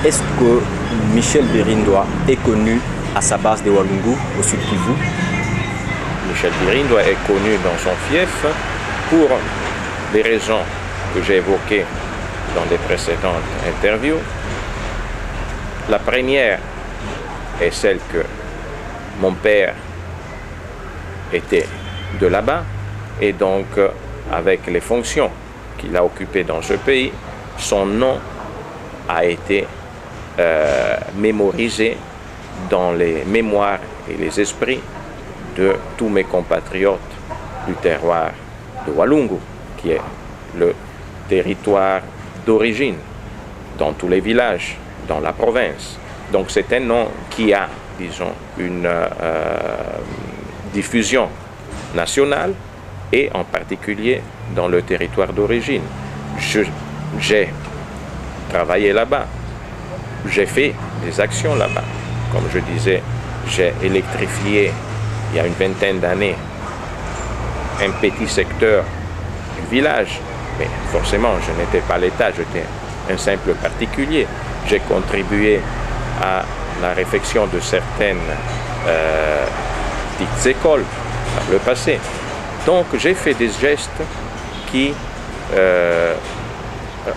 Est-ce que Michel Birindois est connu à sa base de Walungu, au Sud Kivu? Michel Birindois est connu dans son fief pour des raisons que j'ai évoquées dans des précédentes interviews. La première est celle que mon père était de là-bas et donc avec les fonctions qu'il a occupées dans ce pays, son nom a été mémorisé dans les mémoires et les esprits de tous mes compatriotes du terroir de Walungu, qui est le territoire d'origine dans tous les villages, dans la province. Donc c'est un nom qui a, disons, une diffusion nationale et en particulier dans le territoire d'origine. J'ai travaillé là-bas, j'ai fait des actions là-bas. Comme je disais, j'ai électrifié il y a une vingtaine d'années un petit secteur du village, mais forcément je n'étais pas l'État, j'étais un simple particulier. J'ai contribué à la réfection de certaines petites écoles par le passé. Donc j'ai fait des gestes qui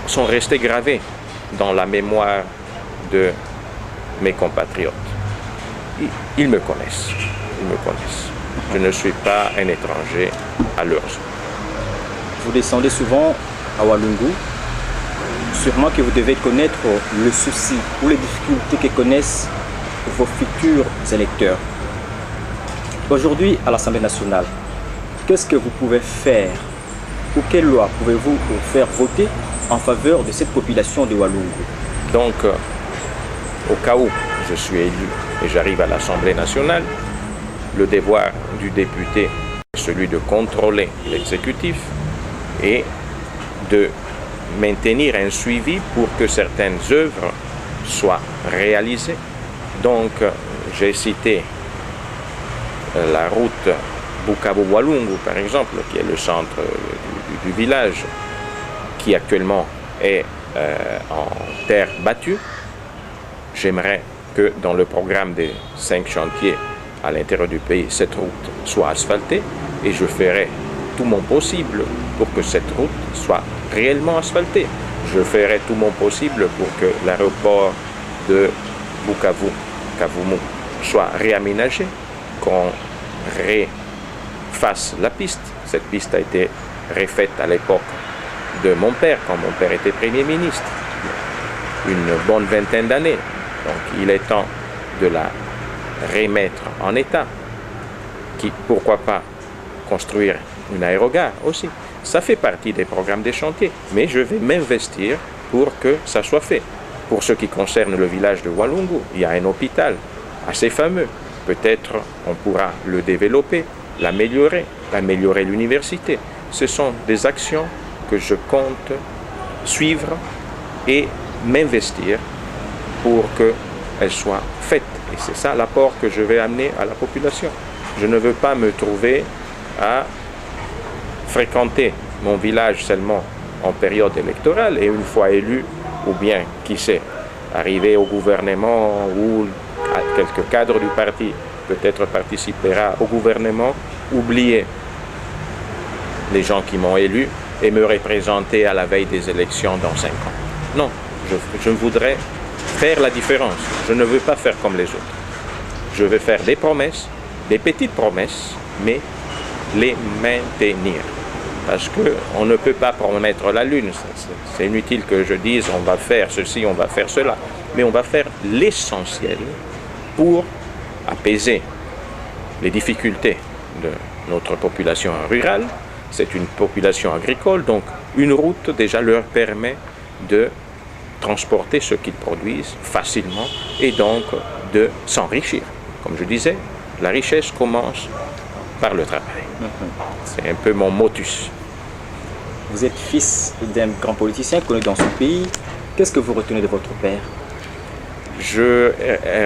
sont restés gravés dans la mémoire de mes compatriotes. Ils me connaissent. Je ne suis pas un étranger à leurs yeux. Vous descendez souvent à Walungu. Sûrement que vous devez connaître le souci ou les difficultés que connaissent vos futurs électeurs. Aujourd'hui, à l'Assemblée nationale, qu'est-ce que vous pouvez faire ou quelle loi pouvez-vous faire voter en faveur de cette population de Walungu? Donc, au cas où je suis élu et j'arrive à l'Assemblée nationale, le devoir du député est celui de contrôler l'exécutif et de maintenir un suivi pour que certaines œuvres soient réalisées. Donc, j'ai cité la route Bukavu-Walungu, par exemple, qui est le centre du village, qui actuellement est en terre battue. J'aimerais que dans le programme des 5 chantiers à l'intérieur du pays, cette route soit asphaltée et je ferai tout mon possible pour que cette route soit réellement asphaltée. Je ferai tout mon possible pour que l'aéroport de Bukavu-Kavumu soit réaménagé, qu'on refasse la piste. Cette piste a été refaite à l'époque de mon père, quand mon père était Premier ministre, une bonne vingtaine d'années. Donc il est temps de la remettre en état. Pourquoi pas construire une aérogare aussi. Ça fait partie des programmes des chantiers, mais je vais m'investir pour que ça soit fait. Pour ce qui concerne le village de Walungu, il y a un hôpital assez fameux. Peut-être on pourra le développer, l'améliorer l'université. Ce sont des actions que je compte suivre et m'investir pour qu'elles soient faites. Et c'est ça l'apport que je vais amener à la population. Je ne veux pas me trouver à fréquenter mon village seulement en période électorale et une fois élu, ou bien, qui sait, arriver au gouvernement ou à quelques cadres du parti, peut-être participera au gouvernement, oublier les gens qui m'ont élu et me représenter à la veille des élections dans 5 ans. Non, je voudrais faire la différence. Je ne veux pas faire comme les autres. Je veux faire des promesses, des petites promesses, mais les maintenir. Parce qu'on ne peut pas promettre la lune. C'est inutile que je dise on va faire ceci, on va faire cela. Mais on va faire l'essentiel pour apaiser les difficultés de notre population rurale. C'est une population agricole, donc une route déjà leur permet de transporter ce qu'ils produisent facilement et donc de s'enrichir. Comme je disais, la richesse commence par le travail. C'est un peu mon motus. Vous êtes fils d'un grand politicien connu dans son pays. Qu'est-ce que vous retenez de votre père? Je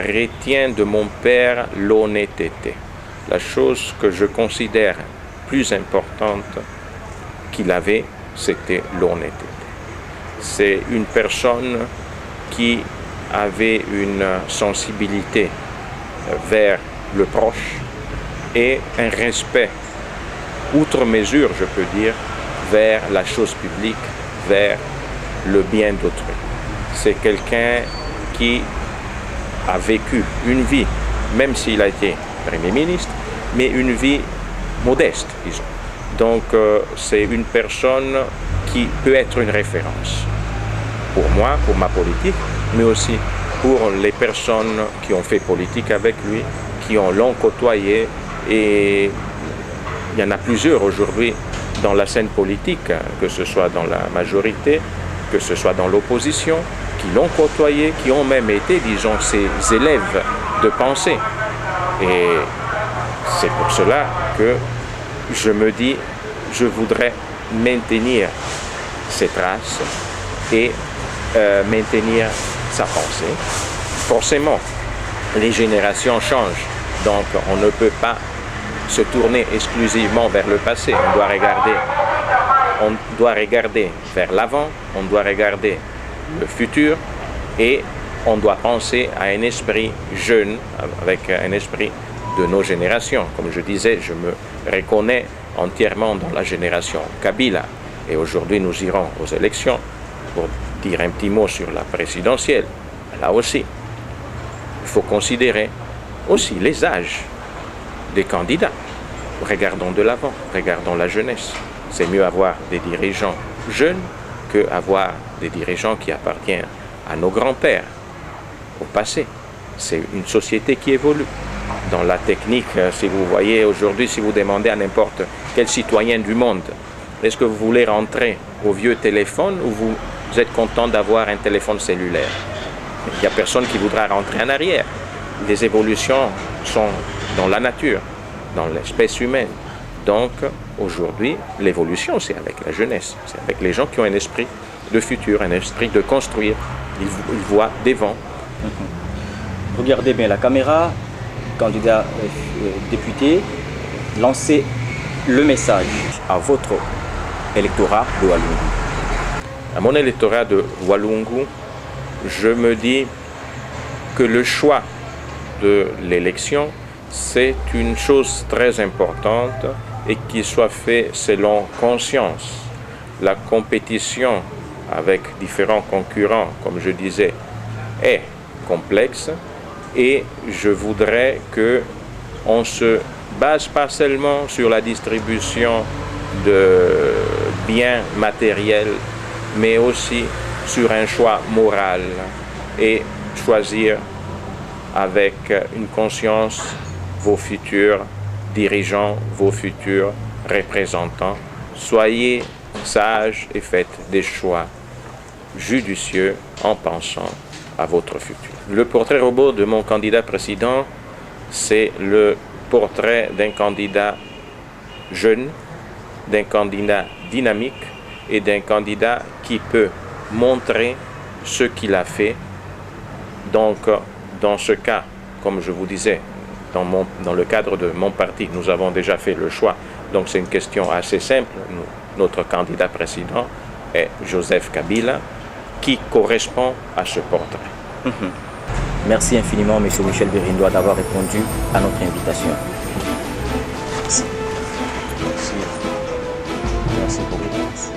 retiens de mon père l'honnêteté. La chose que je considère plus importante qu'il avait, c'était l'honnêteté. C'est une personne qui avait une sensibilité vers le proche et un respect outre mesure, je peux dire, vers la chose publique, vers le bien d'autrui. C'est quelqu'un qui a vécu une vie, même s'il a été Premier ministre, mais une vie modeste, disons. Donc c'est une personne qui peut être une référence pour moi, pour ma politique, mais aussi pour les personnes qui ont fait politique avec lui, qui l'ont côtoyé. Et il y en a plusieurs aujourd'hui dans la scène politique, que ce soit dans la majorité, que ce soit dans l'opposition, qui l'ont côtoyé, qui ont même été, disons, ses élèves de pensée. Et c'est pour cela que je me dis, je voudrais maintenir ses traces et maintenir sa pensée. Forcément, les générations changent, donc on ne peut pas se tourner exclusivement vers le passé. On doit regarder vers l'avant, on doit regarder le futur et on doit penser à un esprit jeune, avec un esprit de nos générations. Comme je disais, je me reconnais entièrement dans la génération Kabila. Et aujourd'hui, nous irons aux élections pour dire un petit mot sur la présidentielle. Là aussi, il faut considérer aussi les âges des candidats. Regardons de l'avant, regardons la jeunesse. C'est mieux avoir des dirigeants jeunes qu'avoir des dirigeants qui appartiennent à nos grands-pères au passé. C'est une société qui évolue. Dans la technique, si vous voyez aujourd'hui, si vous demandez à n'importe quel citoyen du monde, est-ce que vous voulez rentrer au vieux téléphone ou vous êtes content d'avoir un téléphone cellulaire? Il n'y a personne qui voudra rentrer en arrière. Les évolutions sont dans la nature, dans l'espèce humaine. Donc, aujourd'hui, l'évolution, c'est avec la jeunesse. C'est avec les gens qui ont un esprit de futur, un esprit de construire. Ils voient devant. Regardez bien la caméra, candidat député, lancez le message à votre électorat de Walungu. À mon électorat de Walungu, je me dis que le choix de l'élection, c'est une chose très importante et qu'il soit fait selon conscience. La compétition avec différents concurrents, comme je disais, est complexe et je voudrais qu'on ne se base pas seulement sur la distribution de biens matériels, mais aussi sur un choix moral et choisir avec une conscience vos futurs dirigeants, vos futurs représentants. Soyez sages et faites des choix judicieux en pensant à votre futur. Le portrait robot de mon candidat président, c'est le portrait d'un candidat jeune, d'un candidat dynamique et d'un candidat qui peut montrer ce qu'il a fait. Donc, dans ce cas, comme je vous disais, dans le cadre de mon parti, nous avons déjà fait le choix. Donc, c'est une question assez simple. Notre candidat président est Joseph Kabila, qui correspond à ce portrait. Merci infiniment, M. Michel Birindois, d'avoir répondu à notre invitation. Merci. Merci pour les réponses.